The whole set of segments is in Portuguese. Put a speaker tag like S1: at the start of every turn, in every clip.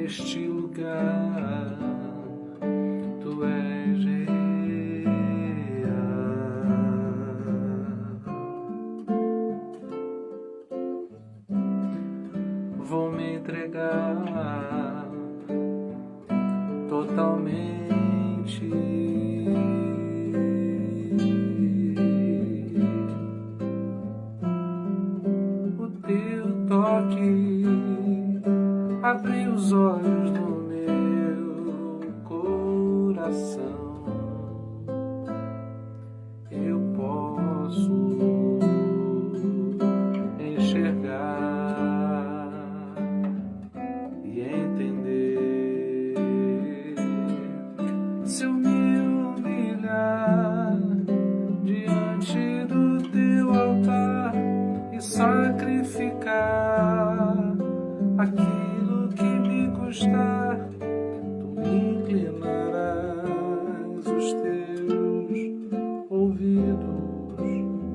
S1: neste lugar, tu és real. Vou me entregar totalmente. O teu toque abre os olhos do meu coração. Eu posso enxergar e entender. Se eu me humilhar diante do teu altar e sacrificar aquilo que me custar, tu inclinarás os teus ouvidos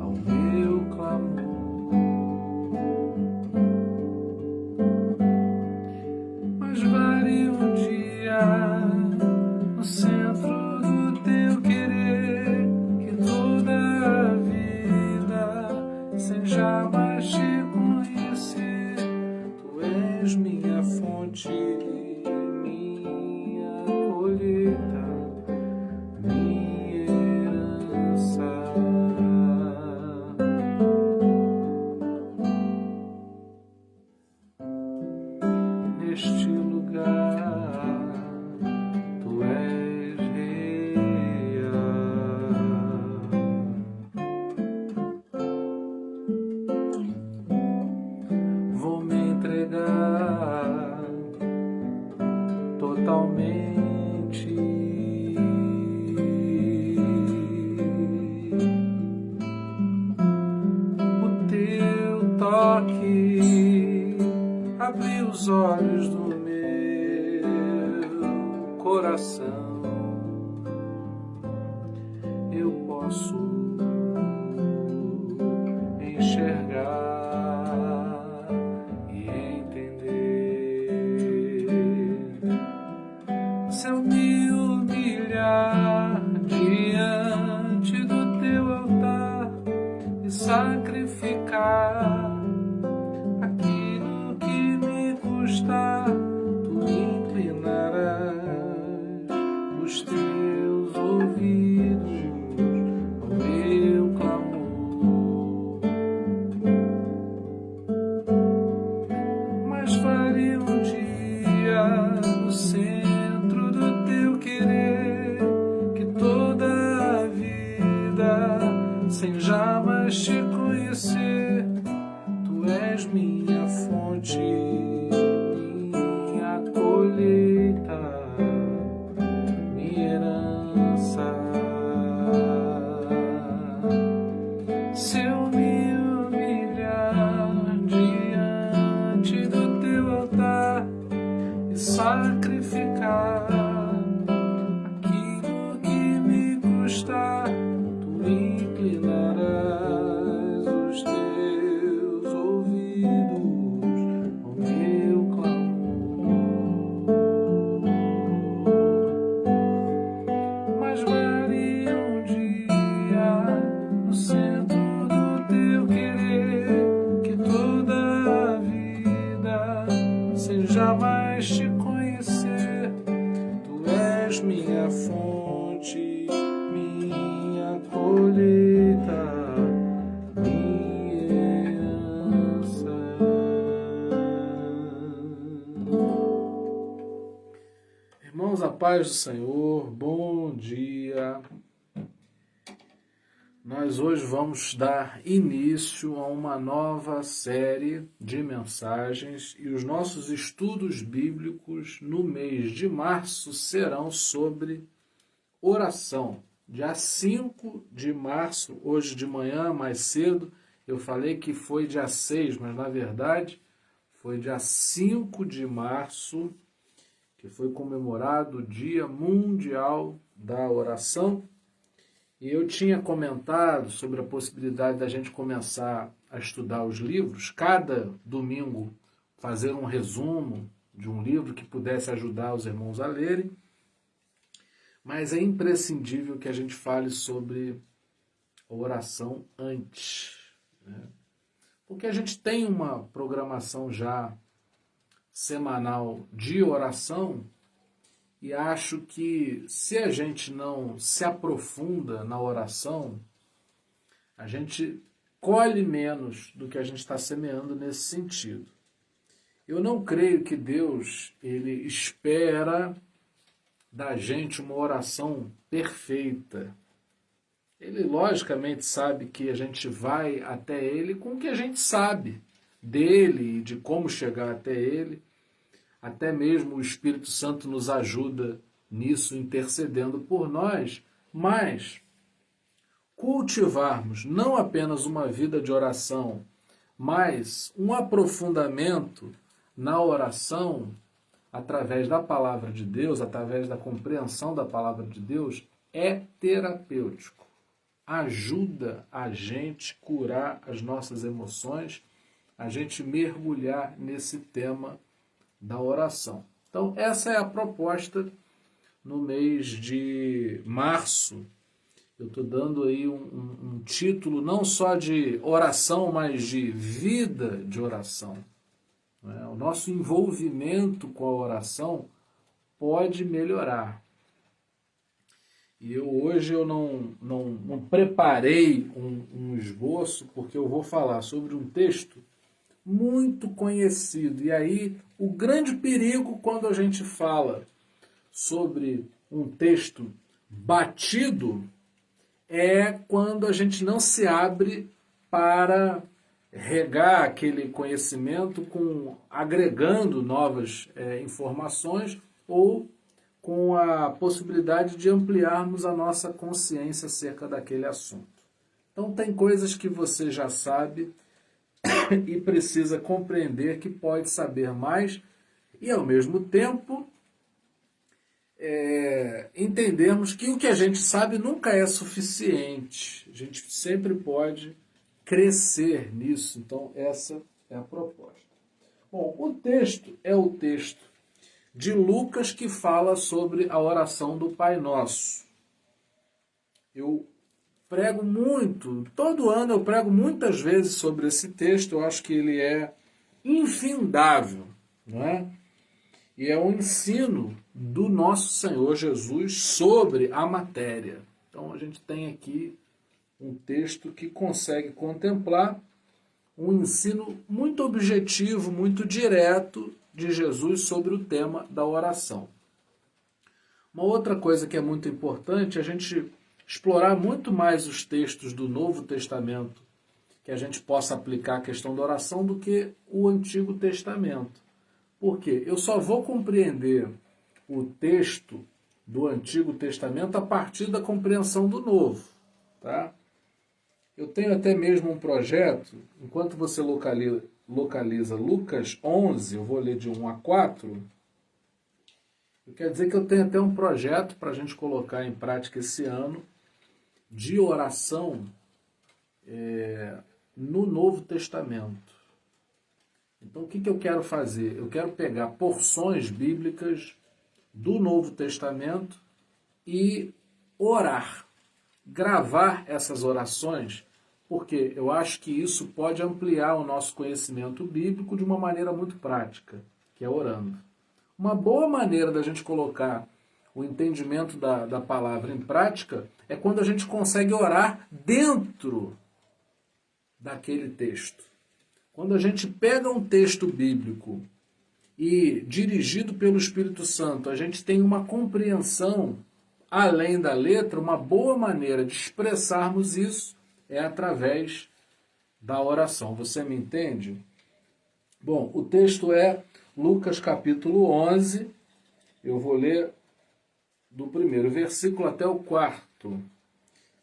S1: ao meu clamor. Mas vale um dia no centro do teu querer, que toda a vida sem jamais te conhecer. Tu és minha fonte, minha colheita, minha herança. Neste lugar, tu és real. Vou me entregar totalmente. O teu toque abre os olhos do meu coração. Eu posso enxergar e entender. Se eu me humilhar diante do teu altar e sacrificar aquilo que me custar, tu inclinarás os teus ouvidos ao meu clamor. Mas vale um dia no centro do teu querer, que toda a vida sem jamais te conhecer. Tu és minha fonte, minha colheita, minha herança. Se eu me humilhar diante do teu altar e sacrificar aquilo que me custar, tu inclinarás os teus ouvidos ao meu clamor. Mas vale um dia no centro do teu querer, que toda a vida sem jamais te conhecer. Tu és minha fonte, minha colheita, minha herança. Irmãos, a paz do Senhor, bom dia. Nós hoje vamos dar início a uma nova série de mensagens e os nossos estudos bíblicos no mês de março serão sobre oração. Dia 5 de março, hoje de manhã, mais cedo, eu falei que foi dia 6, mas na verdade foi dia 5 de março, que foi comemorado o Dia Mundial da Oração. E eu tinha comentado sobre a possibilidade da gente começar a estudar os livros, cada domingo fazer um resumo de um livro que pudesse ajudar os irmãos a lerem, mas é imprescindível que a gente fale sobre a oração antes, né? Porque a gente tem uma programação já semanal de oração e acho que se a gente não se aprofunda na oração, a gente colhe menos do que a gente está semeando nesse sentido. Eu não creio que Deus ele espera da gente uma oração perfeita. Ele logicamente sabe que a gente vai até Ele com o que a gente sabe dele e de como chegar até Ele. Até mesmo o Espírito Santo nos ajuda nisso, intercedendo por nós, mas cultivarmos não apenas uma vida de oração, mas um aprofundamento na oração através da palavra de Deus, através da compreensão da palavra de Deus, é terapêutico. Ajuda a gente curar as nossas emoções, a gente mergulhar nesse tema da oração. Então, essa é a proposta no mês de março. Eu estou dando aí um título não só de oração, mas de vida de oração. O nosso envolvimento com a oração pode melhorar. E hoje eu não preparei um esboço, porque eu vou falar sobre um texto muito conhecido. E aí, o grande perigo quando a gente fala sobre um texto batido é quando a gente não se abre para regar aquele conhecimento agregando novas informações ou com a possibilidade de ampliarmos a nossa consciência acerca daquele assunto. Então tem coisas que você já sabe e precisa compreender que pode saber mais e ao mesmo tempo entendermos que o que a gente sabe nunca é suficiente. A gente sempre pode crescer nisso. Então essa é a proposta. Bom, o texto é o texto de Lucas que fala sobre a oração do Pai Nosso. Eu prego muito, todo ano eu prego muitas vezes sobre esse texto, eu acho que ele é infindável, não é? E é um ensino do nosso Senhor Jesus sobre a matéria. Então a gente tem aqui um texto que consegue contemplar um ensino muito objetivo, muito direto de Jesus sobre o tema da oração. Uma outra coisa que é muito importante é a gente explorar muito mais os textos do Novo Testamento, que a gente possa aplicar a questão da oração do que o Antigo Testamento. Por quê? Eu só vou compreender o texto do Antigo Testamento a partir da compreensão do Novo. Tá? Eu tenho até mesmo um projeto, enquanto você localiza Lucas 11, eu vou ler de 1 a 4, quer dizer que eu tenho até um projeto para a gente colocar em prática esse ano de oração no Novo Testamento. Então o que eu quero fazer? Eu quero pegar porções bíblicas do Novo Testamento e orar, gravar essas orações, porque eu acho que isso pode ampliar o nosso conhecimento bíblico de uma maneira muito prática, que é orando. Uma boa maneira da gente colocar o entendimento da palavra em prática é quando a gente consegue orar dentro daquele texto. Quando a gente pega um texto bíblico e, dirigido pelo Espírito Santo, a gente tem uma compreensão além da letra, uma boa maneira de expressarmos isso é através da oração. Você me entende? Bom, o texto é Lucas capítulo 11, eu vou ler do primeiro versículo até o 4.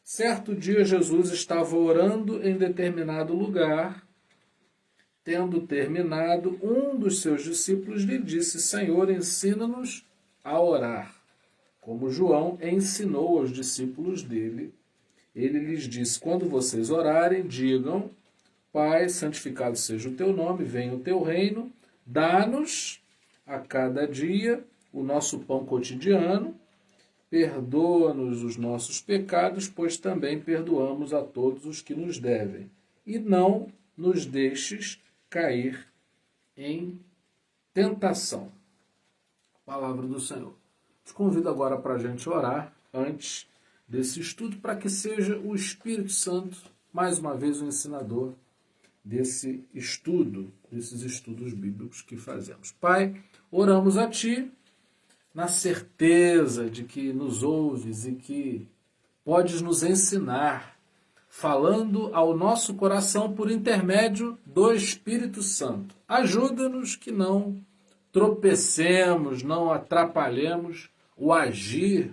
S1: Certo dia Jesus estava orando em determinado lugar. Tendo terminado, um dos seus discípulos lhe disse: Senhor, ensina-nos a orar, como João ensinou aos discípulos dele. Ele lhes disse: quando vocês orarem, digam: Pai, santificado seja o teu nome, venha o teu reino, dá-nos a cada dia o nosso pão cotidiano. Perdoa-nos os nossos pecados, pois também perdoamos a todos os que nos devem. E não nos deixes cair em tentação. Palavra do Senhor. Te convido agora para a gente orar antes desse estudo, para que seja o Espírito Santo, mais uma vez, o ensinador desse estudo, desses estudos bíblicos que fazemos. Pai, oramos a Ti, na certeza de que nos ouves e que podes nos ensinar, falando ao nosso coração por intermédio do Espírito Santo. Ajuda-nos que não tropecemos, não atrapalhemos o agir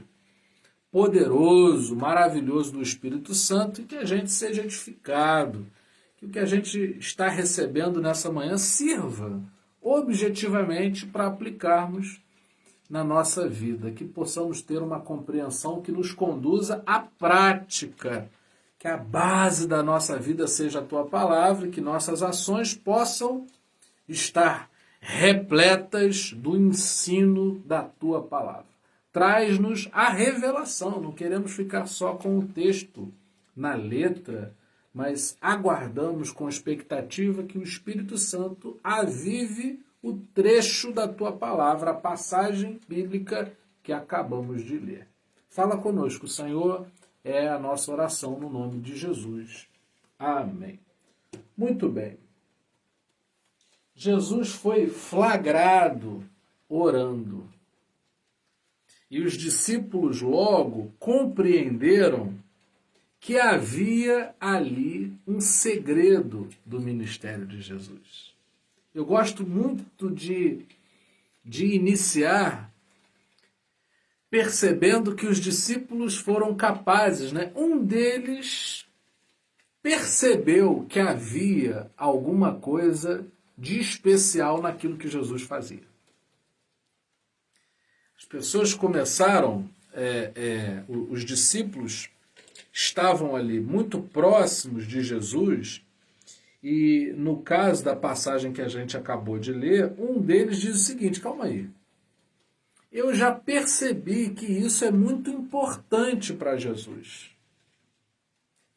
S1: poderoso, maravilhoso do Espírito Santo e que a gente seja edificado, que o que a gente está recebendo nessa manhã sirva objetivamente para aplicarmos na nossa vida, que possamos ter uma compreensão que nos conduza à prática, que a base da nossa vida seja a Tua Palavra e que nossas ações possam estar repletas do ensino da Tua Palavra. Traz-nos a revelação, não queremos ficar só com o texto na letra, mas aguardamos com expectativa que o Espírito Santo avive o trecho da Tua Palavra, a passagem bíblica que acabamos de ler. Fala conosco, Senhor, é a nossa oração no nome de Jesus. Amém. Muito bem. Jesus foi flagrado orando. E os discípulos logo compreenderam que havia ali um segredo do ministério de Jesus. Eu gosto muito de iniciar percebendo que os discípulos foram capazes, né? Um deles percebeu que havia alguma coisa de especial naquilo que Jesus fazia. As pessoas começaram, os discípulos estavam ali muito próximos de Jesus. E no caso da passagem que a gente acabou de ler, um deles diz o seguinte: calma aí, eu já percebi que isso é muito importante para Jesus.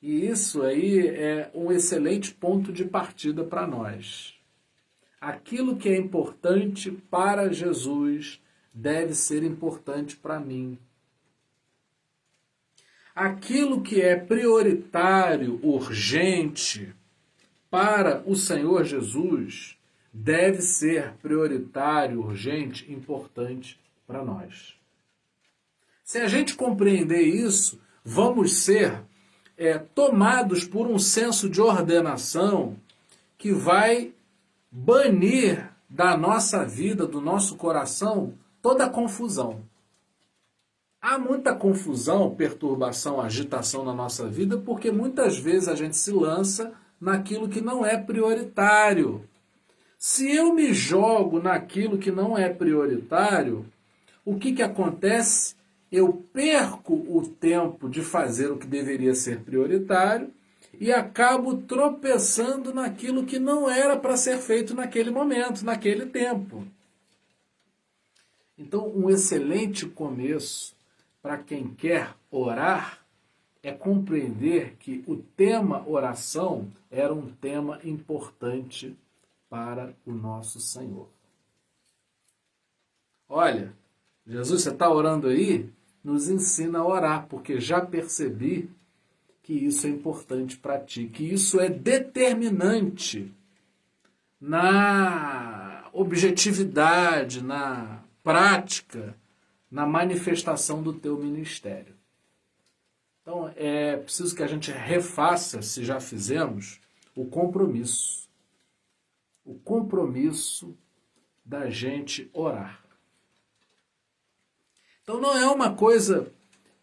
S1: E isso aí é um excelente ponto de partida para nós. Aquilo que é importante para Jesus deve ser importante para mim. Aquilo que é prioritário, urgente, para o Senhor Jesus, deve ser prioritário, urgente, importante para nós. Se a gente compreender isso, vamos ser tomados por um senso de ordenação que vai banir da nossa vida, do nosso coração, toda a confusão. Há muita confusão, perturbação, agitação na nossa vida, porque muitas vezes a gente se lança naquilo que não é prioritário. Se eu me jogo naquilo que não é prioritário, o que acontece? Eu perco o tempo de fazer o que deveria ser prioritário e acabo tropeçando naquilo que não era para ser feito naquele momento, naquele tempo. Então, um excelente começo para quem quer orar é compreender que o tema oração era um tema importante para o nosso Senhor. Olha, Jesus, você está orando aí? Nos ensina a orar, porque já percebi que isso é importante para ti, que isso é determinante na objetividade, na prática, na manifestação do teu ministério. Então, é preciso que a gente refaça, se já fizemos, o compromisso. O compromisso da gente orar. Então, não é uma coisa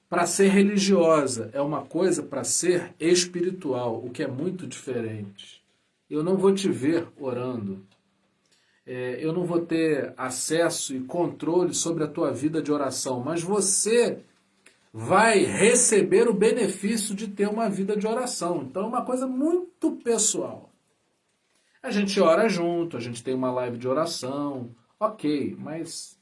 S1: para ser religiosa, é uma coisa para ser espiritual, o que é muito diferente. Eu não vou te ver orando. Eu não vou ter acesso e controle sobre a tua vida de oração, mas você vai receber o benefício de ter uma vida de oração. Então é uma coisa muito pessoal. A gente ora junto, a gente tem uma live de oração. Ok, mas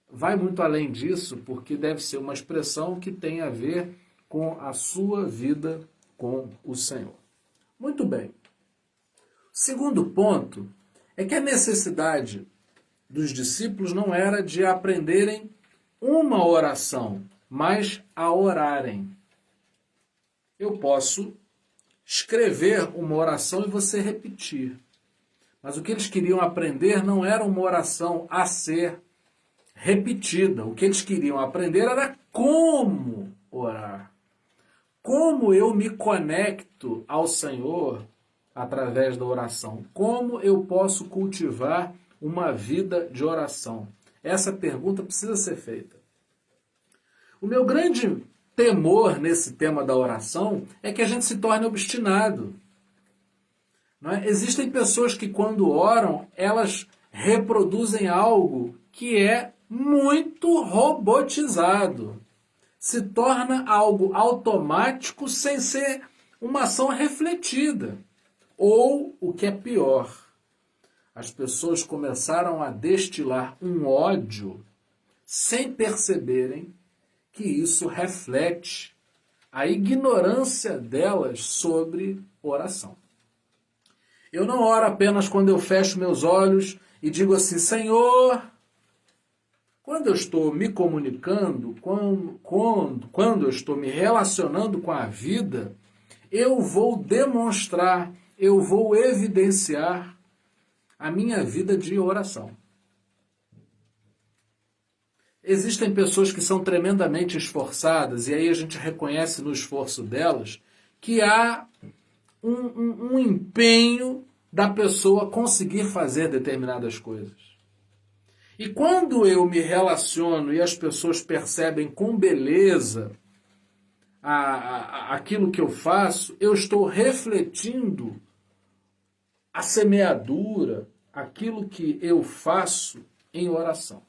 S1: vai muito além disso, porque deve ser uma expressão que tem a ver com a sua vida com o Senhor. Muito bem. Segundo ponto é que a necessidade dos discípulos não era de aprenderem uma oração, mas a orarem. Eu posso escrever uma oração e você repetir. Mas o que eles queriam aprender não era uma oração a ser repetida. O que eles queriam aprender era como orar. Como eu me conecto ao Senhor através da oração? Como eu posso cultivar uma vida de oração? Essa pergunta precisa ser feita. O meu grande temor nesse tema da oração é que a gente se torne obstinado. Não é? Existem pessoas que, quando oram, elas reproduzem algo que é muito robotizado. Se torna algo automático sem ser uma ação refletida. Ou, o que é pior, as pessoas começaram a destilar um ódio sem perceberem que isso reflete a ignorância delas sobre oração. Eu não oro apenas quando eu fecho meus olhos e digo assim, Senhor, quando eu estou me comunicando, quando eu estou me relacionando com a vida, eu vou demonstrar, eu vou evidenciar a minha vida de oração. Existem pessoas que são tremendamente esforçadas, e aí a gente reconhece no esforço delas que há um empenho da pessoa conseguir fazer determinadas coisas. E quando eu me relaciono e as pessoas percebem com beleza aquilo que eu faço, eu estou refletindo a semeadura, aquilo que eu faço em oração.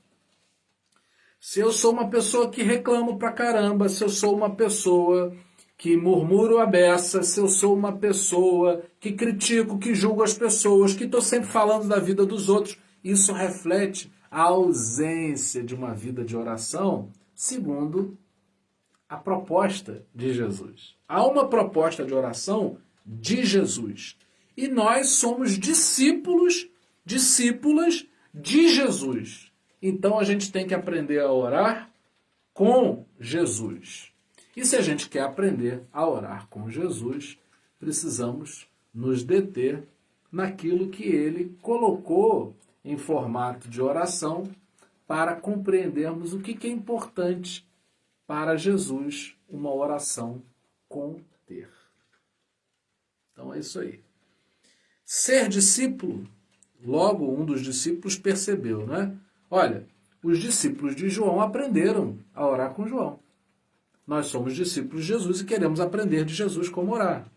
S1: Se eu sou uma pessoa que reclamo pra caramba, se eu sou uma pessoa que murmuro a beça, se eu sou uma pessoa que critico, que julgo as pessoas, que estou sempre falando da vida dos outros, isso reflete a ausência de uma vida de oração, segundo a proposta de Jesus. Há uma proposta de oração de Jesus. E nós somos discípulas de Jesus. Então a gente tem que aprender a orar com Jesus. E se a gente quer aprender a orar com Jesus, precisamos nos deter naquilo que ele colocou em formato de oração para compreendermos o que é importante para Jesus uma oração conter. Então é isso aí. Ser discípulo, logo um dos discípulos percebeu, né? Olha, os discípulos de João aprenderam a orar com João. Nós somos discípulos de Jesus e queremos aprender de Jesus como orar,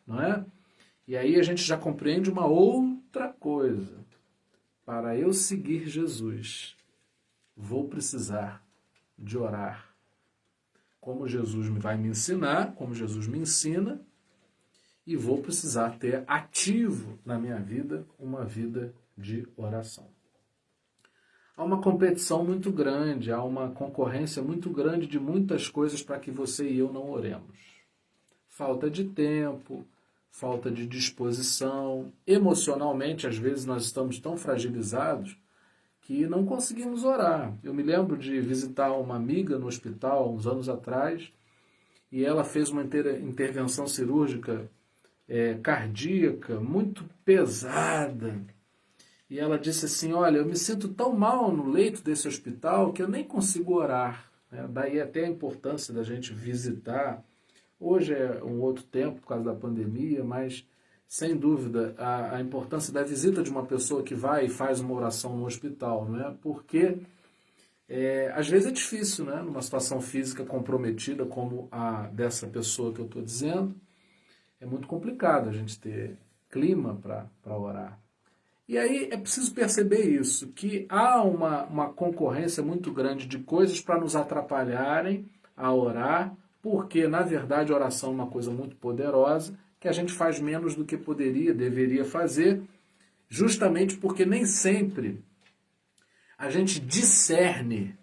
S1: não é? E aí a gente já compreende uma outra coisa. Para eu seguir Jesus, vou precisar de orar. Como Jesus vai me ensinar, como Jesus me ensina, e vou precisar ter ativo na minha vida uma vida de oração. Há uma competição muito grande, há uma concorrência muito grande de muitas coisas para que você e eu não oremos. Falta de tempo, falta de disposição, emocionalmente, às vezes nós estamos tão fragilizados que não conseguimos orar. Eu me lembro de visitar uma amiga no hospital uns anos atrás e ela fez uma intervenção cirúrgica cardíaca muito pesada. E ela disse assim, olha, eu me sinto tão mal no leito desse hospital que eu nem consigo orar. Daí até a importância da gente visitar. Hoje é um outro tempo por causa da pandemia, mas sem dúvida a importância da visita de uma pessoa que vai e faz uma oração no hospital, né? Porque às vezes é difícil, né? Numa situação física comprometida como a dessa pessoa que eu estou dizendo, é muito complicado a gente ter clima para orar. E aí é preciso perceber isso, que há uma concorrência muito grande de coisas para nos atrapalharem a orar, porque, na verdade, a oração é uma coisa muito poderosa, que a gente faz menos do que poderia, deveria fazer, justamente porque nem sempre a gente discerne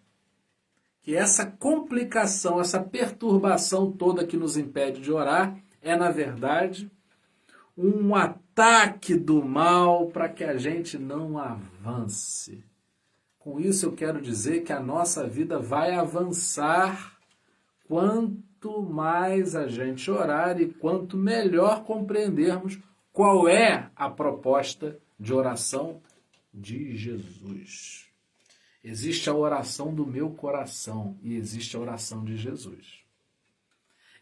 S1: que essa complicação, essa perturbação toda que nos impede de orar é, na verdade, um ataque do mal para que a gente não avance. Com isso eu quero dizer que a nossa vida vai avançar quanto mais a gente orar e quanto melhor compreendermos qual é a proposta de oração de Jesus. Existe a oração do meu coração e existe a oração de Jesus.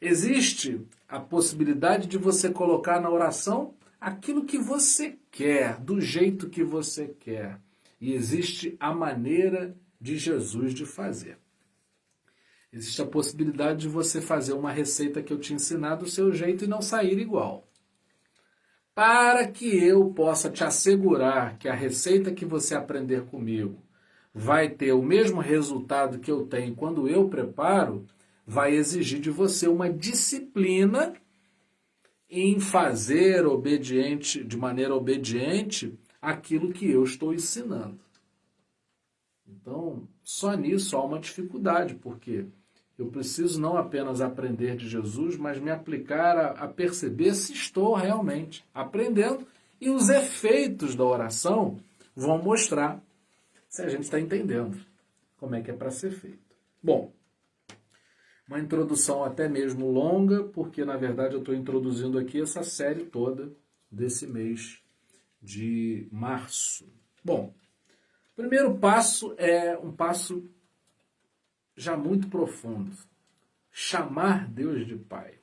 S1: Existe a possibilidade de você colocar na oração aquilo que você quer, do jeito que você quer. E existe a maneira de Jesus de fazer. Existe a possibilidade de você fazer uma receita que eu te ensinar do seu jeito e não sair igual. Para que eu possa te assegurar que a receita que você aprender comigo vai ter o mesmo resultado que eu tenho quando eu preparo, vai exigir de você uma disciplina em fazer de maneira obediente aquilo que eu estou ensinando. Então, só nisso há uma dificuldade, porque eu preciso não apenas aprender de Jesus, mas me aplicar a perceber se estou realmente aprendendo, e os efeitos da oração vão mostrar se a gente está entendendo como é que é para ser feito. Bom, uma introdução até mesmo longa, porque na verdade eu estou introduzindo aqui essa série toda desse mês de março. Bom, o primeiro passo é um passo já muito profundo. Chamar Deus de Pai.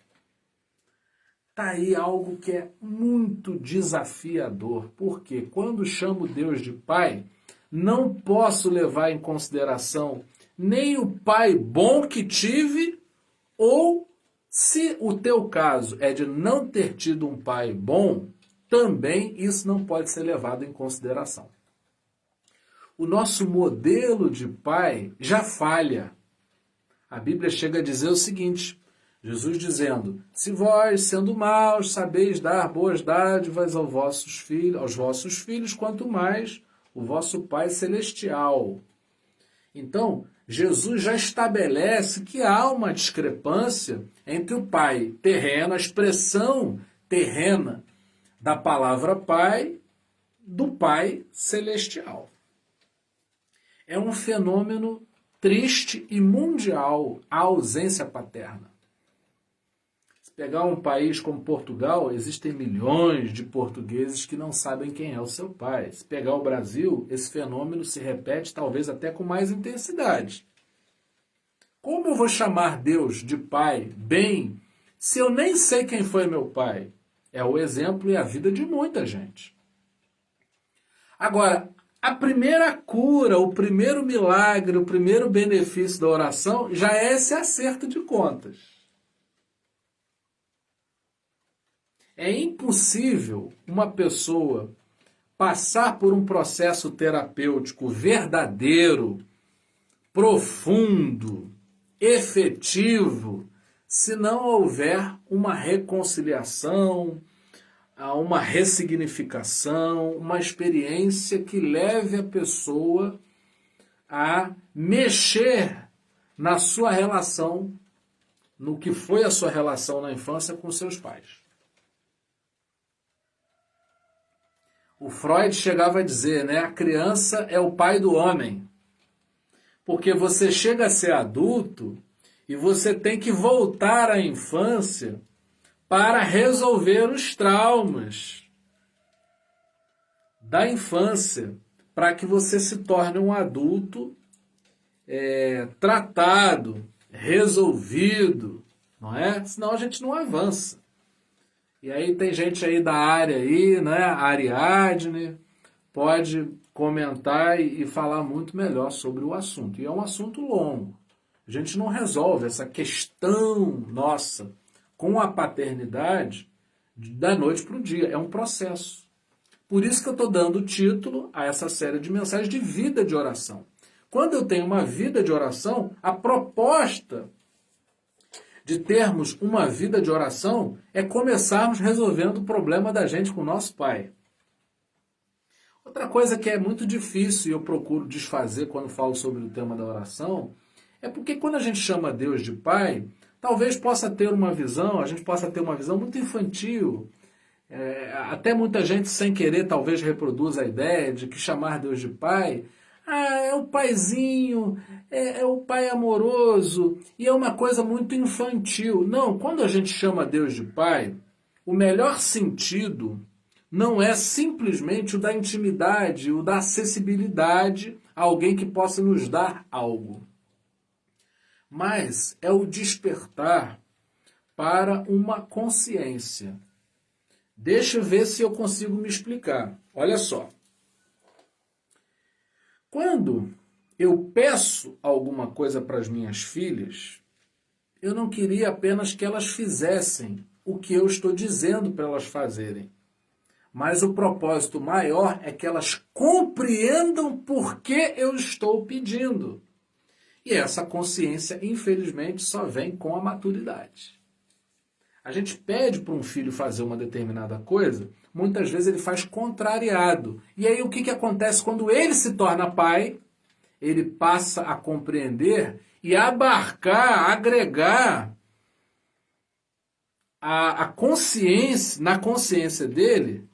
S1: Está aí algo que é muito desafiador, porque quando chamo Deus de Pai, não posso levar em consideração nem o pai bom que tive, ou se o teu caso é de não ter tido um pai bom, também isso não pode ser levado em consideração. O nosso modelo de pai já falha. A Bíblia chega a dizer o seguinte, Jesus dizendo, se vós, sendo maus, sabeis dar boas dádivas aos vossos filhos, quanto mais o vosso Pai Celestial. Então, Jesus já estabelece que há uma discrepância entre o Pai terreno, a expressão terrena da palavra Pai, do Pai Celestial. É um fenômeno triste e mundial a ausência paterna. Se pegar um país como Portugal, existem milhões de portugueses que não sabem quem é o seu pai. Se pegar o Brasil, esse fenômeno se repete talvez até com mais intensidade. Como eu vou chamar Deus de pai bem se eu nem sei quem foi meu pai? É o exemplo e a vida de muita gente. Agora, a primeira cura, o primeiro milagre, o primeiro benefício da oração já é esse acerto de contas. É impossível uma pessoa passar por um processo terapêutico verdadeiro, profundo, efetivo, se não houver uma reconciliação, uma ressignificação, uma experiência que leve a pessoa a mexer na sua relação, no que foi a sua relação na infância com seus pais. O Freud chegava a dizer, né, a criança é o pai do homem. Porque você chega a ser adulto e você tem que voltar à infância para resolver os traumas da infância, para que você se torne um adulto tratado, resolvido, não é? Senão a gente não avança. E aí tem gente aí da área aí, né? A Ariadne pode comentar e falar muito melhor sobre o assunto. E é um assunto longo. A gente não resolve essa questão nossa com a paternidade da noite para o dia. É um processo. Por isso que eu estou dando o título a essa série de mensagens de vida de oração. Quando eu tenho uma vida de oração, a proposta de termos uma vida de oração é começarmos resolvendo o problema da gente com o nosso pai. Outra coisa que é muito difícil e eu procuro desfazer quando falo sobre o tema da oração é porque quando a gente chama Deus de Pai, talvez possa ter uma visão, a gente possa ter uma visão muito infantil. Até muita gente sem querer talvez reproduz a ideia de que chamar Deus de Pai, é o paizinho, é o pai amoroso, e é uma coisa muito infantil. Não, quando a gente chama Deus de Pai, o melhor sentido não é simplesmente o da intimidade, o da acessibilidade a alguém que possa nos dar algo. Mas é o despertar para uma consciência. Deixa eu ver se eu consigo me explicar. Olha só. Quando eu peço alguma coisa para as minhas filhas, eu não queria apenas que elas fizessem o que eu estou dizendo para elas fazerem. Mas o propósito maior é que elas compreendam por que eu estou pedindo. E essa consciência, infelizmente, só vem com a maturidade. A gente pede para um filho fazer uma determinada coisa, muitas vezes ele faz contrariado. E aí o que acontece quando ele se torna pai? Ele passa a compreender e abarcar, agregar a consciência, na consciência dele,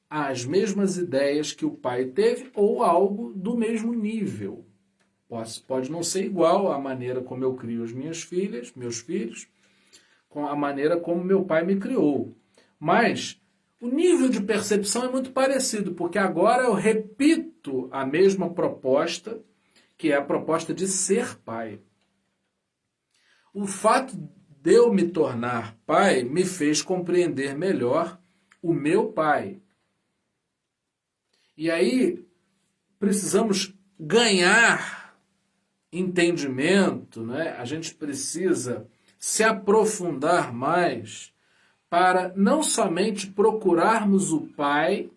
S1: as mesmas ideias que o pai teve ou algo do mesmo nível. Pode não ser igual à maneira como eu crio as minhas filhas, meus filhos, com a maneira como meu pai me criou. Mas o nível de percepção é muito parecido, porque agora eu repito a mesma proposta, que é a proposta de ser pai. O fato de eu me tornar pai me fez compreender melhor o meu pai. E aí precisamos ganhar entendimento, né? A gente precisa se aprofundar mais para não somente procurarmos o Pai,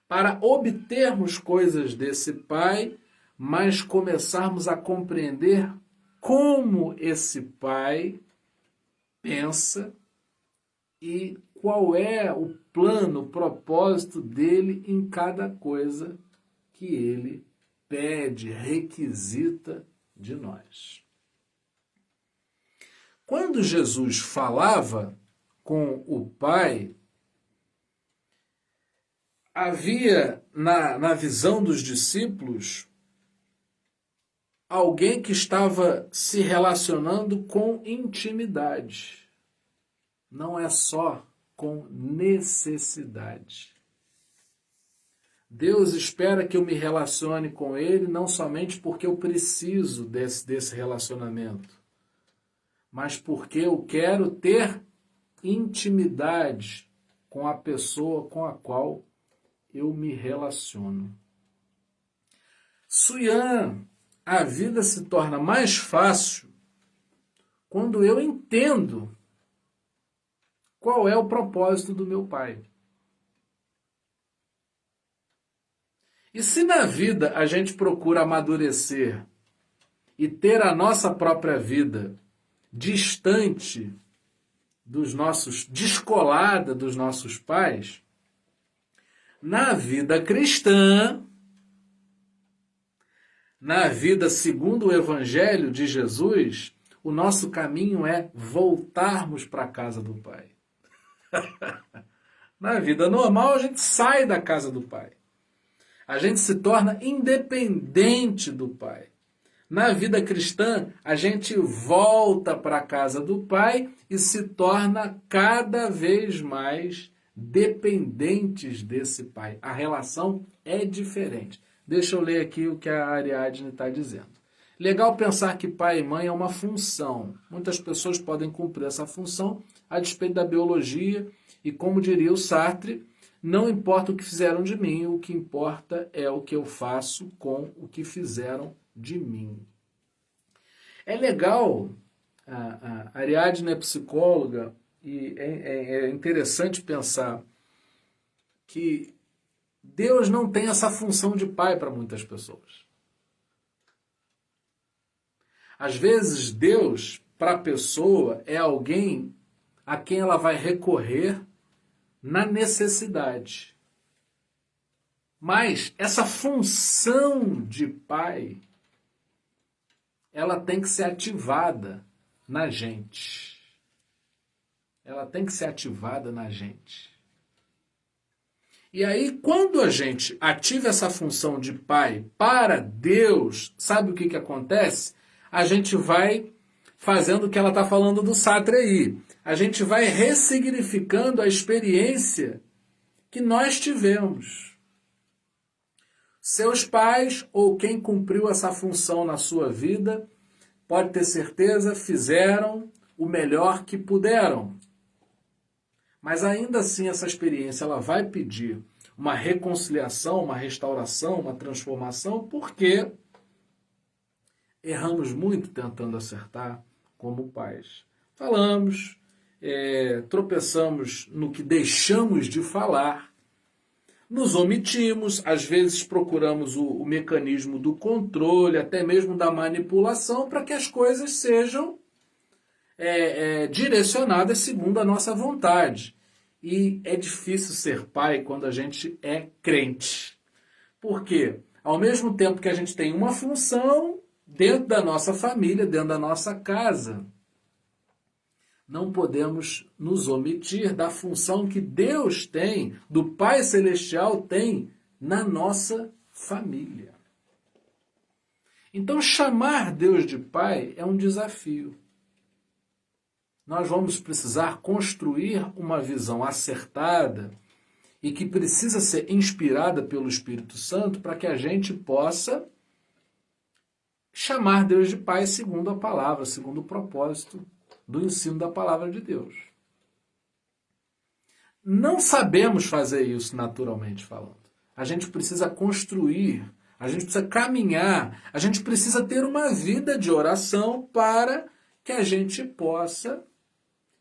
S1: para obtermos coisas desse Pai, mas começarmos a compreender como esse Pai pensa e qual é o plano, o propósito dele em cada coisa que ele pede, requisita de nós. Quando Jesus falava com o Pai, havia na visão dos discípulos alguém que estava se relacionando com intimidade. Não é só com necessidade. Deus espera que eu me relacione com Ele não somente porque eu preciso desse relacionamento, mas porque eu quero ter intimidade com a pessoa com a qual eu me relaciono. Suyan, a vida se torna mais fácil quando eu entendo qual é o propósito do meu Pai. E se na vida a gente procura amadurecer e ter a nossa própria vida distante dos nossos, descolada dos nossos pais, na vida cristã, na vida segundo o Evangelho de Jesus, o nosso caminho é voltarmos para a casa do Pai. Na vida normal, a gente sai da casa do Pai. A gente se torna independente do Pai. Na vida cristã, a gente volta para a casa do Pai e se torna cada vez mais dependentes desse Pai. A relação é diferente. Deixa eu ler aqui o que a Ariadne está dizendo. Legal pensar que pai e mãe é uma função. Muitas pessoas podem cumprir essa função a despeito da biologia e, como diria o Sartre, não importa o que fizeram de mim, o que importa é o que eu faço com o que fizeram de mim. É legal, a Ariadne é psicóloga, e é interessante pensar que Deus não tem essa função de pai para muitas pessoas. Às vezes, Deus, para a pessoa, é alguém a quem ela vai recorrer na necessidade. Mas essa função de pai, ela tem que ser ativada na gente. Ela tem que ser ativada na gente. E aí, quando a gente ativa essa função de pai para Deus, sabe o que acontece? A gente vai fazendo o que ela está falando do Sartre aí. A gente vai ressignificando a experiência que nós tivemos. Seus pais ou quem cumpriu essa função na sua vida, pode ter certeza, fizeram o melhor que puderam. Mas ainda assim essa experiência ela vai pedir uma reconciliação, uma restauração, uma transformação, porque erramos muito tentando acertar como pais. Falamos, tropeçamos no que deixamos de falar, nos omitimos, às vezes procuramos o mecanismo do controle, até mesmo da manipulação, para que as coisas sejam direcionadas segundo a nossa vontade. E é difícil ser pai quando a gente é crente. Porque, ao mesmo tempo que a gente tem uma função dentro da nossa família, dentro da nossa casa, não podemos nos omitir da função que Deus tem, do Pai Celestial tem na nossa família. Então, chamar Deus de Pai é um desafio. Nós vamos precisar construir uma visão acertada e que precisa ser inspirada pelo Espírito Santo para que a gente possa chamar Deus de Pai segundo a palavra, segundo o propósito do ensino da palavra de Deus. Não sabemos fazer isso naturalmente falando. A gente precisa construir, a gente precisa caminhar, a gente precisa ter uma vida de oração para que a gente possa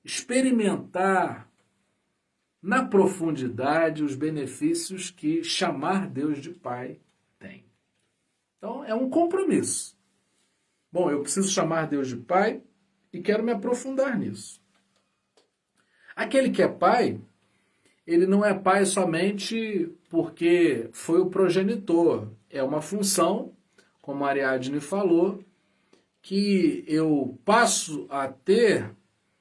S1: experimentar na profundidade os benefícios que chamar Deus de Pai tem. Então é um compromisso. Bom, eu preciso chamar Deus de Pai e quero me aprofundar nisso. Aquele que é pai, ele não é pai somente porque foi o progenitor. É uma função, como a Ariadne falou, que eu passo a ter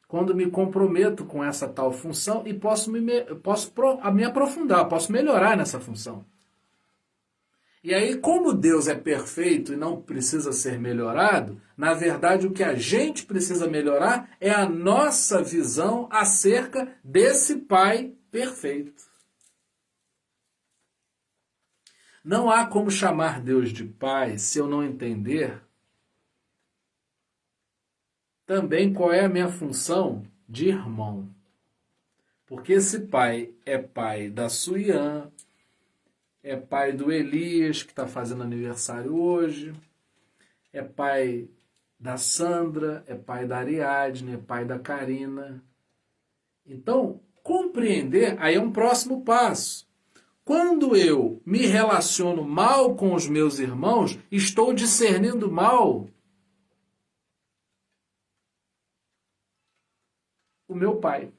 S1: quando me comprometo com essa tal função e posso me aprofundar, posso melhorar nessa função. E aí, como Deus é perfeito e não precisa ser melhorado, na verdade o que a gente precisa melhorar é a nossa visão acerca desse Pai perfeito. Não há como chamar Deus de Pai se eu não entender também qual é a minha função de irmão. Porque esse pai é pai da Suian, é pai do Elias, que está fazendo aniversário hoje, é pai da Sandra, é pai da Ariadne, é pai da Karina. Então, compreender, aí é um próximo passo. Quando eu me relaciono mal com os meus irmãos, estou discernindo mal o meu pai.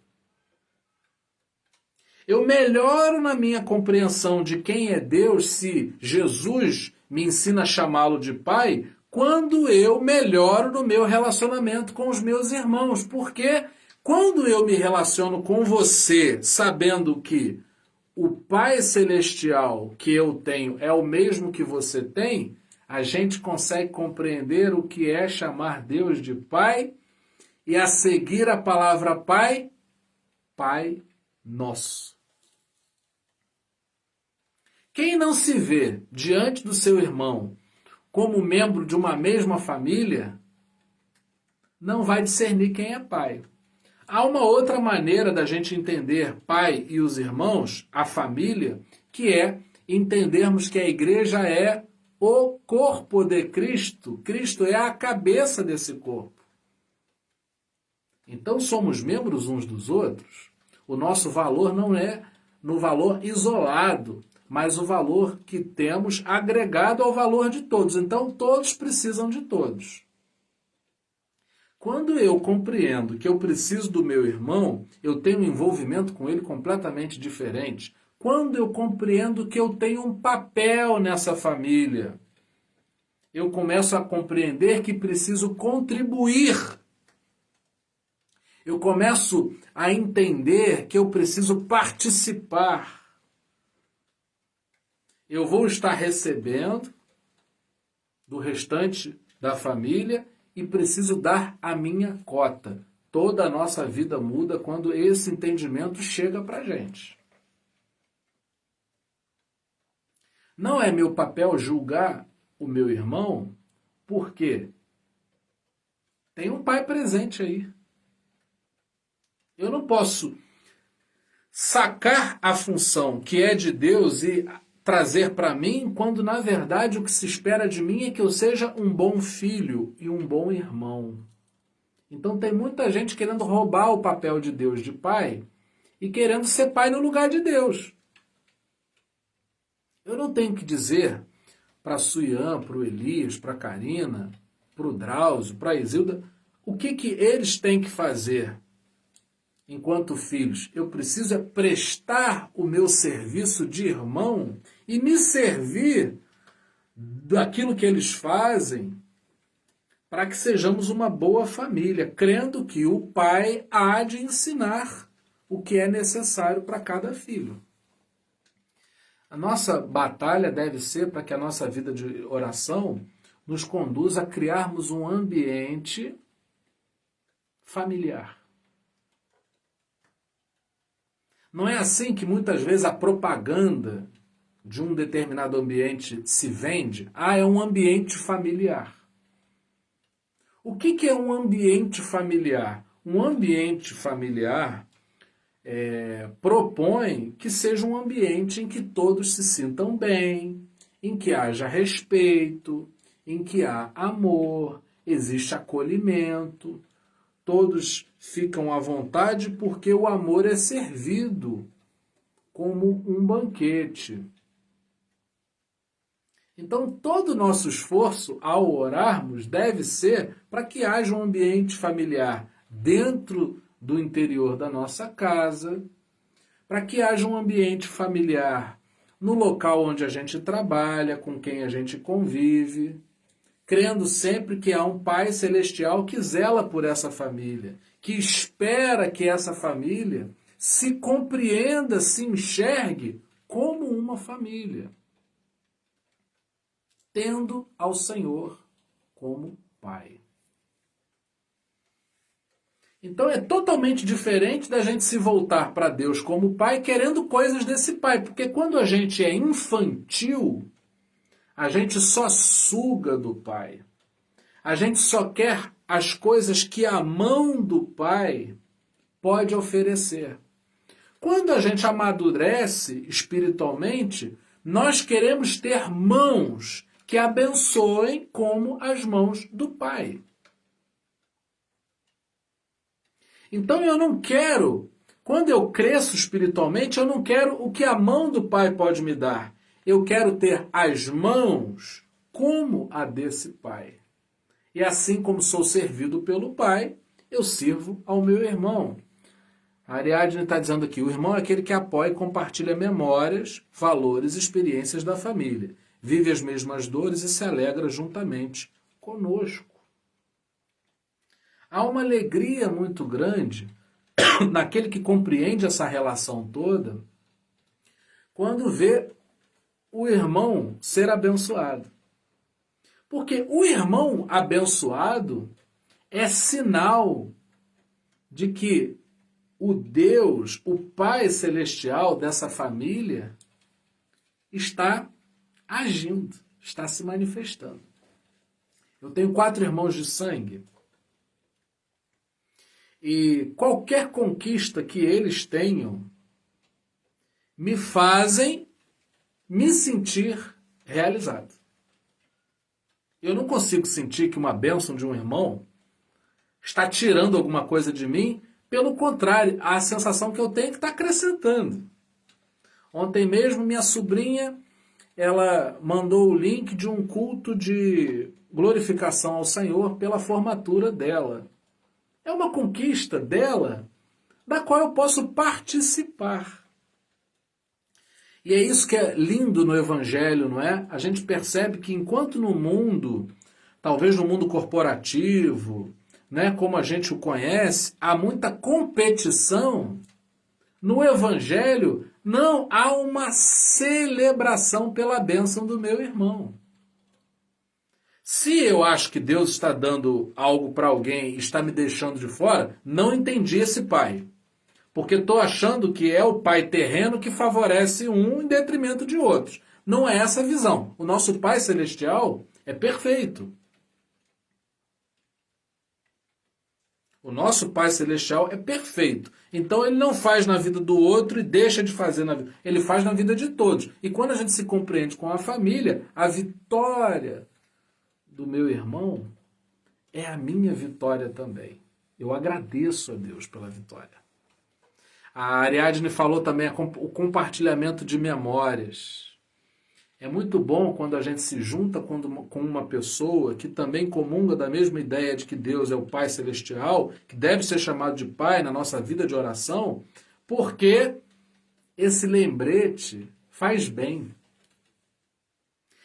S1: Eu melhoro na minha compreensão de quem é Deus, se Jesus me ensina a chamá-lo de Pai, quando eu melhoro no meu relacionamento com os meus irmãos. Porque quando eu me relaciono com você, sabendo que o Pai Celestial que eu tenho é o mesmo que você tem, a gente consegue compreender o que é chamar Deus de Pai e a seguir a palavra Pai, Pai Nosso. Quem não se vê diante do seu irmão como membro de uma mesma família, não vai discernir quem é pai. Há uma outra maneira da gente entender pai e os irmãos, a família, que é entendermos que a igreja é o corpo de Cristo. Cristo é a cabeça desse corpo. Então somos membros uns dos outros. O nosso valor não é no valor isolado, mas o valor que temos agregado ao valor de todos. Então, todos precisam de todos. Quando eu compreendo que eu preciso do meu irmão, eu tenho um envolvimento com ele completamente diferente. Quando eu compreendo que eu tenho um papel nessa família, eu começo a compreender que preciso contribuir. Eu começo a entender que eu preciso participar. Eu vou estar recebendo do restante da família e preciso dar a minha cota. Toda a nossa vida muda quando esse entendimento chega para a gente. Não é meu papel julgar o meu irmão, porque tem um pai presente aí. Eu não posso sacar a função que é de Deus e trazer para mim, quando na verdade o que se espera de mim é que eu seja um bom filho e um bom irmão. Então tem muita gente querendo roubar o papel de Deus de pai e querendo ser pai no lugar de Deus. Eu não tenho que dizer para a Suian, para o Elias, para a Karina, para o Drauzio, para a Isilda, o que eles têm que fazer enquanto filhos. Eu preciso é prestar o meu serviço de irmão e me servir daquilo que eles fazem para que sejamos uma boa família, crendo que o pai há de ensinar o que é necessário para cada filho. A nossa batalha deve ser para que a nossa vida de oração nos conduza a criarmos um ambiente familiar. Não é assim que muitas vezes a propaganda de um determinado ambiente se vende? É um ambiente familiar. O que é um ambiente familiar? Um ambiente familiar propõe que seja um ambiente em que todos se sintam bem, em que haja respeito, em que há amor, existe acolhimento, todos ficam à vontade porque o amor é servido como um banquete. Então, todo o nosso esforço ao orarmos deve ser para que haja um ambiente familiar dentro do interior da nossa casa, para que haja um ambiente familiar no local onde a gente trabalha, com quem a gente convive, crendo sempre que há um Pai Celestial que zela por essa família, que espera que essa família se compreenda, se enxergue como uma família, tendo ao Senhor como Pai. Então é totalmente diferente da gente se voltar para Deus como Pai, querendo coisas desse Pai, porque quando a gente é infantil, a gente só suga do Pai. A gente só quer as coisas que a mão do Pai pode oferecer. Quando a gente amadurece espiritualmente, nós queremos ter mãos que abençoem como as mãos do Pai. Então eu não quero, quando eu cresço espiritualmente, eu não quero o que a mão do Pai pode me dar. Eu quero ter as mãos como a desse Pai. E assim como sou servido pelo Pai, eu sirvo ao meu irmão. A Ariadne está dizendo aqui, o irmão é aquele que apoia e compartilha memórias, valores e experiências da família. Vive as mesmas dores e se alegra juntamente conosco. Há uma alegria muito grande naquele que compreende essa relação toda quando vê o irmão ser abençoado. Porque o irmão abençoado é sinal de que o Deus, o Pai Celestial dessa família, está agindo, está se manifestando. Eu tenho 4 irmãos de sangue. E qualquer conquista que eles tenham me fazem me sentir realizado. Eu não consigo sentir que uma bênção de um irmão está tirando alguma coisa de mim. Pelo contrário, a sensação que eu tenho é que está acrescentando. Ontem mesmo, minha sobrinha, ela mandou o link de um culto de glorificação ao Senhor pela formatura dela. É uma conquista dela, da qual eu posso participar. E é isso que é lindo no Evangelho, não é? A gente percebe que enquanto no mundo, talvez no mundo corporativo, né, como a gente o conhece, há muita competição, no Evangelho não há uma celebração pela bênção do meu irmão. Se eu acho que Deus está dando algo para alguém e está me deixando de fora, não entendi esse pai. Porque estou achando que é o pai terreno que favorece um em detrimento de outros. Não é essa a visão. O nosso Pai Celestial é perfeito. O nosso Pai Celestial é perfeito. Então ele não faz na vida do outro e deixa de fazer na vida. Ele faz na vida de todos. E quando a gente se compreende com a família, a vitória do meu irmão é a minha vitória também. Eu agradeço a Deus pela vitória. A Ariadne falou também o compartilhamento de memórias. É muito bom quando a gente se junta com uma pessoa que também comunga da mesma ideia de que Deus é o Pai Celestial, que deve ser chamado de Pai na nossa vida de oração, porque esse lembrete faz bem.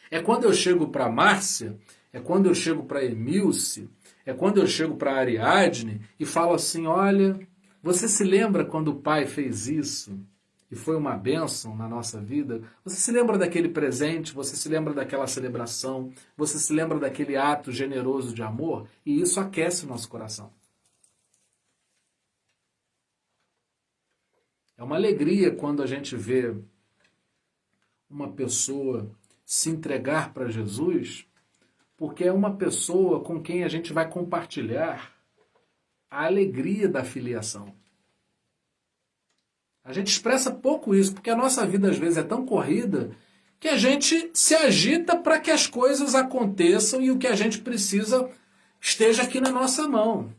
S1: É quando eu chego para Márcia, é quando eu chego para Emilce, é quando eu chego para Ariadne e falo assim, olha, você se lembra quando o pai fez isso e foi uma bênção na nossa vida? Você se lembra daquele presente? Você se lembra daquela celebração? Você se lembra daquele ato generoso de amor? E isso aquece o nosso coração. É uma alegria quando a gente vê uma pessoa se entregar para Jesus, porque é uma pessoa com quem a gente vai compartilhar a alegria da filiação. A gente expressa pouco isso, porque a nossa vida às vezes é tão corrida que a gente se agita para que as coisas aconteçam e o que a gente precisa esteja aqui na nossa mão.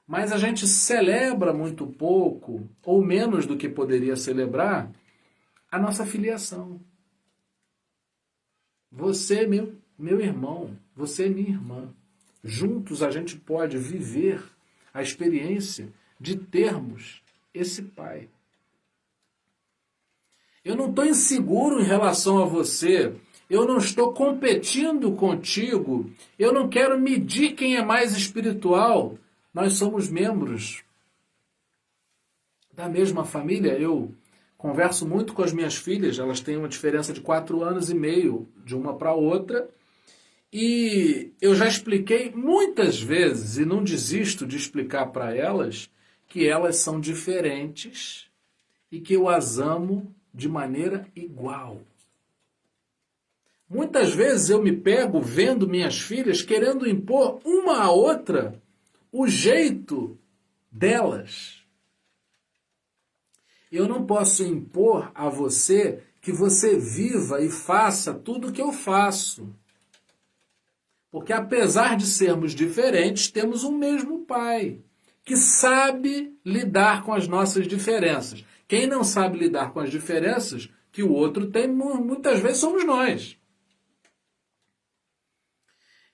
S1: Mas a gente celebra muito pouco, ou menos do que poderia celebrar, a nossa filiação. Você é meu irmão, você é minha irmã. Juntos a gente pode viver a experiência de termos esse Pai. Eu não estou inseguro em relação a você, eu não estou competindo contigo, eu não quero medir quem é mais espiritual. Nós somos membros da mesma família. Eu converso muito com as minhas filhas, elas têm uma diferença de 4 anos e meio de uma para outra, e eu já expliquei muitas vezes, e não desisto de explicar para elas, que elas são diferentes e que eu as amo de maneira igual. Muitas vezes eu me pego vendo minhas filhas querendo impor uma à outra o jeito delas. Eu não posso impor a você que você viva e faça tudo o que eu faço. Porque apesar de sermos diferentes, temos um mesmo Pai, que sabe lidar com as nossas diferenças. Quem não sabe lidar com as diferenças que o outro tem, muitas vezes somos nós.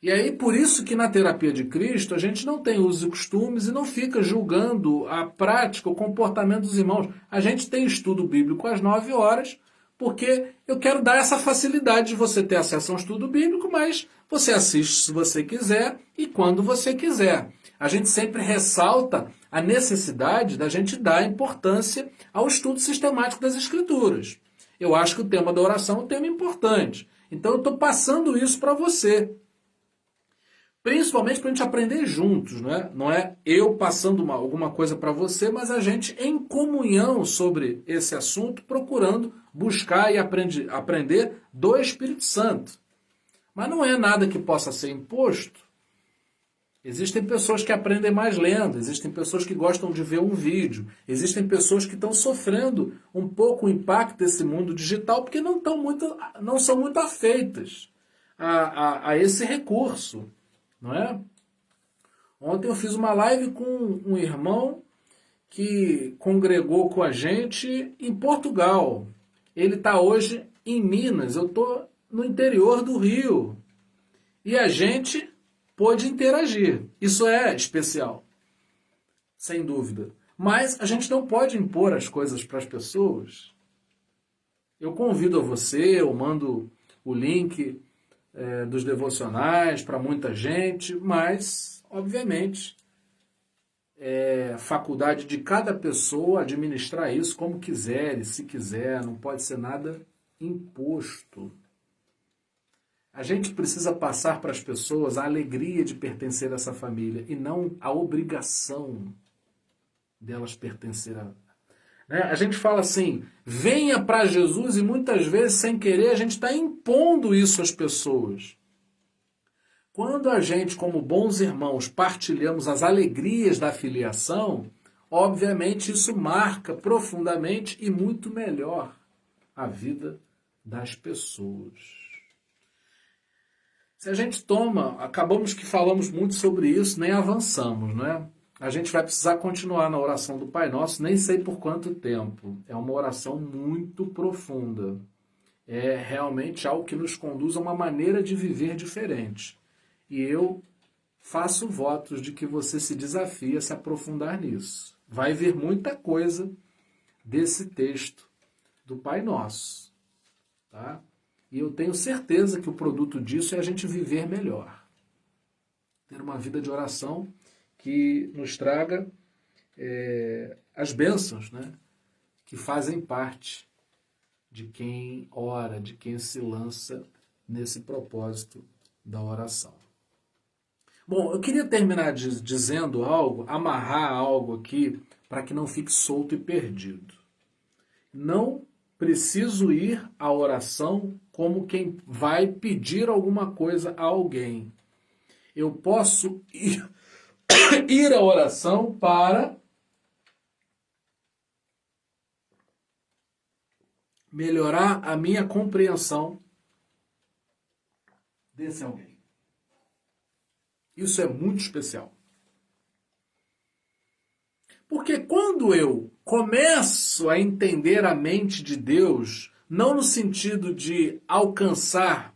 S1: E aí, por isso que na terapia de Cristo, a gente não tem usos e costumes e não fica julgando a prática, o comportamento dos irmãos. A gente tem estudo bíblico às 9 horas, porque eu quero dar essa facilidade de você ter acesso a um estudo bíblico, mas você assiste se você quiser e quando você quiser. A gente sempre ressalta a necessidade da gente dar importância ao estudo sistemático das Escrituras. Eu acho que o tema da oração é um tema importante. Então eu estou passando isso para você. Principalmente para a gente aprender juntos, não é? Não é eu passando alguma coisa para você, mas a gente em comunhão sobre esse assunto, procurando buscar e aprender do Espírito Santo. Mas não é nada que possa ser imposto. Existem pessoas que aprendem mais lendo, existem pessoas que gostam de ver um vídeo, existem pessoas que estão sofrendo um pouco o impacto desse mundo digital porque não são muito afeitas a esse recurso. Não é? Ontem eu fiz uma live com um irmão que congregou com a gente em Portugal. Ele está hoje em Minas, eu estou no interior do Rio. E a gente pôde interagir. Isso é especial, sem dúvida. Mas a gente não pode impor as coisas para as pessoas. Eu convido a você, eu mando o link dos devocionais para muita gente, mas, obviamente, é faculdade de cada pessoa administrar isso como quiser e se quiser, não pode ser nada imposto. A gente precisa passar para as pessoas a alegria de pertencer a essa família e não a obrigação delas pertencer a... Né? A gente fala assim, venha para Jesus, e muitas vezes, sem querer, a gente está impondo isso às pessoas. Quando a gente, como bons irmãos, partilhamos as alegrias da filiação, obviamente isso marca profundamente e muito melhor a vida das pessoas. Se a gente toma, acabamos que falamos muito sobre isso, nem avançamos, não é? A gente vai precisar continuar na oração do Pai Nosso, nem sei por quanto tempo. É uma oração muito profunda. É realmente algo que nos conduz a uma maneira de viver diferente. E eu faço votos de que você se desafie a se aprofundar nisso. Vai vir muita coisa desse texto do Pai Nosso, tá? E eu tenho certeza que o produto disso é a gente viver melhor. Ter uma vida de oração que nos traga as bênçãos, né? Que fazem parte de quem ora, de quem se lança nesse propósito da oração. Bom, eu queria terminar dizendo algo, amarrar algo aqui, para que não fique solto e perdido. Não preciso ir à oração como quem vai pedir alguma coisa a alguém. Eu posso ir à oração para melhorar a minha compreensão desse alguém. Isso é muito especial. Porque quando eu começo a entender a mente de Deus, não no sentido de alcançar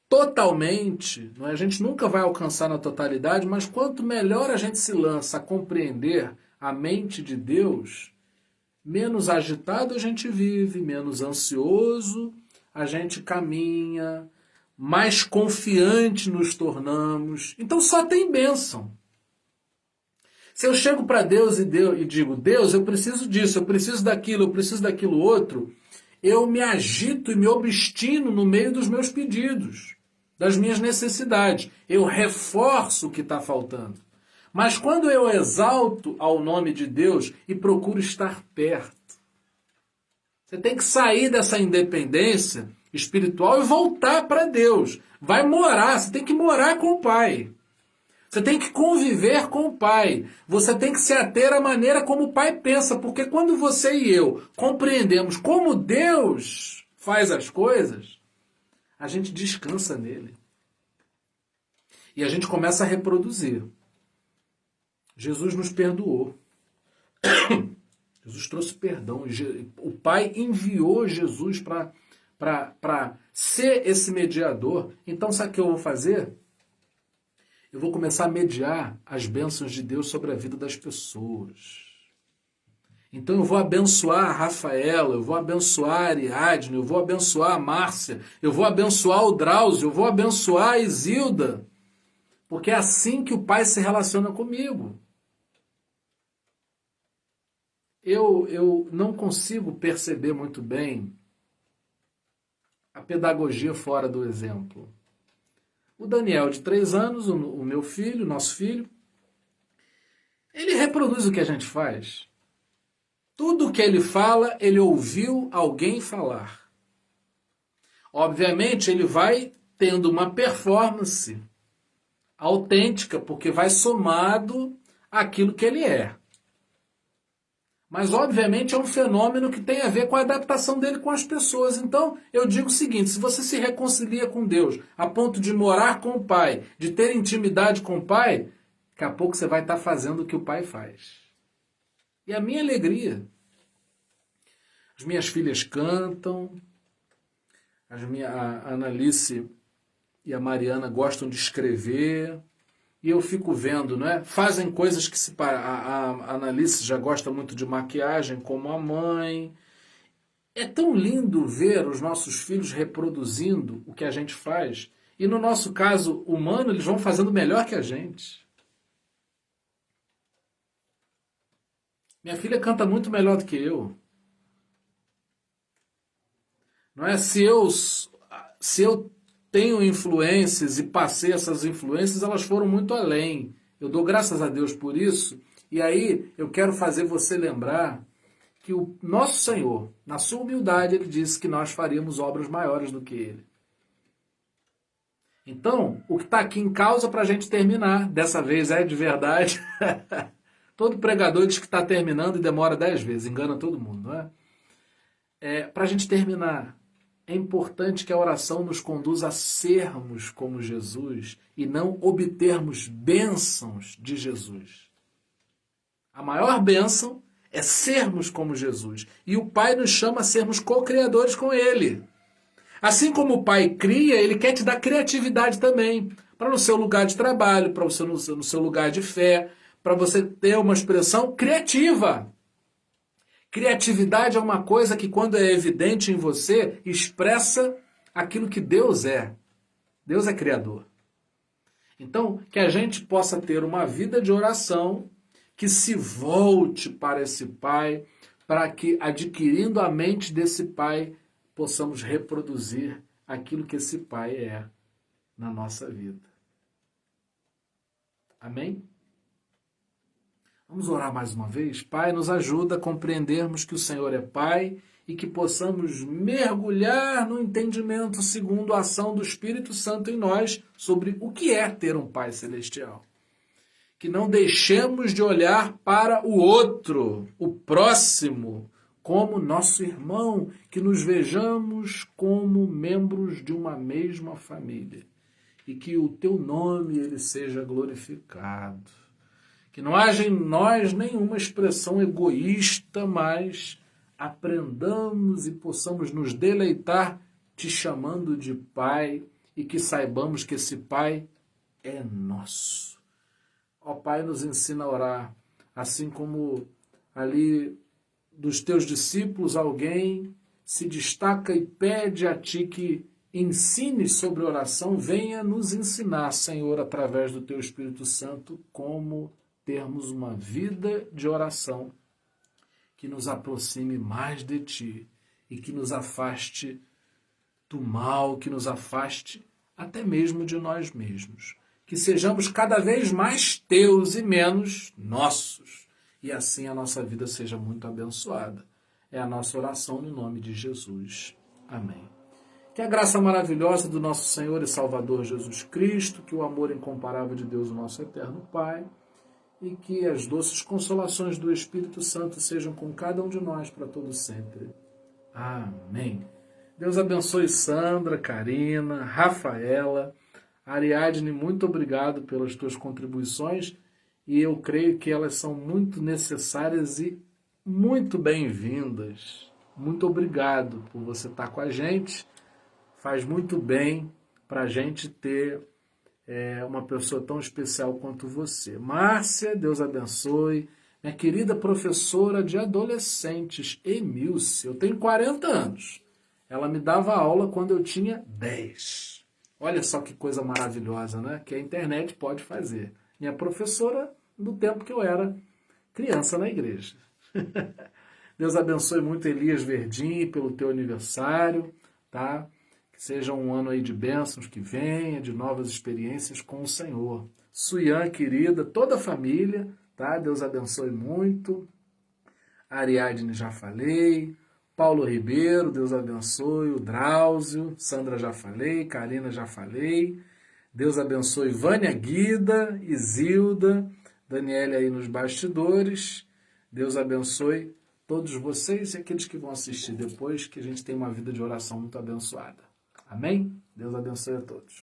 S1: totalmente, não é? A gente nunca vai alcançar na totalidade, mas quanto melhor a gente se lança a compreender a mente de Deus, menos agitado a gente vive, menos ansioso a gente caminha, mais confiante nos tornamos. Então só tem bênção. Se eu chego para Deus e digo, Deus, eu preciso disso, eu preciso daquilo outro, eu me agito e me obstino no meio dos meus pedidos, das minhas necessidades. Eu reforço o que está faltando. Mas quando eu exalto ao nome de Deus e procuro estar perto, você tem que sair dessa independência espiritual e voltar para Deus. Vai morar, você tem que morar com o Pai. Você tem que conviver com o Pai. Você tem que se ater à maneira como o Pai pensa. Porque quando você e eu compreendemos como Deus faz as coisas, a gente descansa nele. E a gente começa a reproduzir. Jesus nos perdoou. Jesus trouxe perdão. O Pai enviou Jesus para ser esse mediador. Então, sabe o que eu vou fazer? Eu vou começar a mediar as bênçãos de Deus sobre a vida das pessoas. Então eu vou abençoar a Rafaela, eu vou abençoar a Ariadne, eu vou abençoar a Márcia, eu vou abençoar o Drauzio, eu vou abençoar a Isilda. Porque é assim que o Pai se relaciona comigo. Eu não consigo perceber muito bem a pedagogia fora do exemplo. O Daniel, de 3 anos, o meu filho, nosso filho, ele reproduz o que a gente faz. Tudo o que ele fala, ele ouviu alguém falar. Obviamente, ele vai tendo uma performance autêntica, porque vai somado àquilo que ele é. Mas, obviamente, é um fenômeno que tem a ver com a adaptação dele com as pessoas. Então, eu digo o seguinte, se você se reconcilia com Deus, a ponto de morar com o Pai, de ter intimidade com o Pai, daqui a pouco você vai estar fazendo o que o Pai faz. E a minha alegria. As minhas filhas cantam, a Analice e a Mariana gostam de escrever, e eu fico vendo, não é? Fazem coisas que a Analice já gosta muito de maquiagem, como a mãe. É tão lindo ver os nossos filhos reproduzindo o que a gente faz. E no nosso caso humano, eles vão fazendo melhor que a gente. Minha filha canta muito melhor do que eu. Não é? Se eu tenho influências e passei essas influências, elas foram muito além. Eu dou graças a Deus por isso. E aí eu quero fazer você lembrar que o nosso Senhor, na sua humildade, ele disse que nós faríamos obras maiores do que ele. Então, o que está aqui em causa para a gente terminar, dessa vez é de verdade. Todo pregador diz que está terminando e demora 10 vezes, engana todo mundo, não é? Para a gente terminar, é importante que a oração nos conduza a sermos como Jesus e não obtermos bênçãos de Jesus. A maior bênção é sermos como Jesus. E o Pai nos chama a sermos co-criadores com Ele. Assim como o Pai cria, Ele quer te dar criatividade também. Para no seu lugar de trabalho, para você no seu lugar de fé, para você ter uma expressão criativa. Criatividade é uma coisa que, quando é evidente em você, expressa aquilo que Deus é. Deus é criador. Então, que a gente possa ter uma vida de oração que se volte para esse Pai, para que, adquirindo a mente desse Pai, possamos reproduzir aquilo que esse Pai é na nossa vida. Amém? Vamos orar mais uma vez? Pai, nos ajuda a compreendermos que o Senhor é Pai e que possamos mergulhar no entendimento segundo a ação do Espírito Santo em nós sobre o que é ter um Pai Celestial. Que não deixemos de olhar para o outro, o próximo, como nosso irmão, que nos vejamos como membros de uma mesma família e que o teu nome ele seja glorificado. Que não haja em nós nenhuma expressão egoísta, mas aprendamos e possamos nos deleitar te chamando de Pai e que saibamos que esse Pai é nosso. Ó Pai, nos ensina a orar, assim como ali dos teus discípulos alguém se destaca e pede a ti que ensines sobre oração, venha nos ensinar, Senhor, através do teu Espírito Santo, como termos uma vida de oração que nos aproxime mais de ti e que nos afaste do mal, que nos afaste até mesmo de nós mesmos. Que sejamos cada vez mais teus e menos nossos. E assim a nossa vida seja muito abençoada. É a nossa oração no nome de Jesus. Amém. Que a graça maravilhosa do nosso Senhor e Salvador Jesus Cristo, que o amor incomparável de Deus, o nosso eterno Pai, e que as doces consolações do Espírito Santo sejam com cada um de nós para todo sempre. Amém. Deus abençoe Sandra, Karina, Rafaela, Ariadne, muito obrigado pelas tuas contribuições e eu creio que elas são muito necessárias e muito bem-vindas. Muito obrigado por você estar com a gente. Faz muito bem para a gente ter uma pessoa tão especial quanto você. Márcia, Deus abençoe. Minha querida professora de adolescentes, Emilce. Eu tenho 40 anos. Ela me dava aula quando eu tinha 10. Olha só que coisa maravilhosa, né? Que a internet pode fazer. Minha professora no tempo que eu era criança na igreja. Deus abençoe muito Elias Verdim pelo teu aniversário, tá? Que seja um ano aí de bênçãos que venha, de novas experiências com o Senhor. Suian, querida, toda a família, tá? Deus abençoe muito. Ariadne já falei. Paulo Ribeiro, Deus abençoe. O Drauzio, Sandra já falei. Karina já falei. Deus abençoe Vânia Guida, Isilda, Daniela aí nos bastidores. Deus abençoe todos vocês e aqueles que vão assistir depois, que a gente tem uma vida de oração muito abençoada. Amém? Deus abençoe a todos.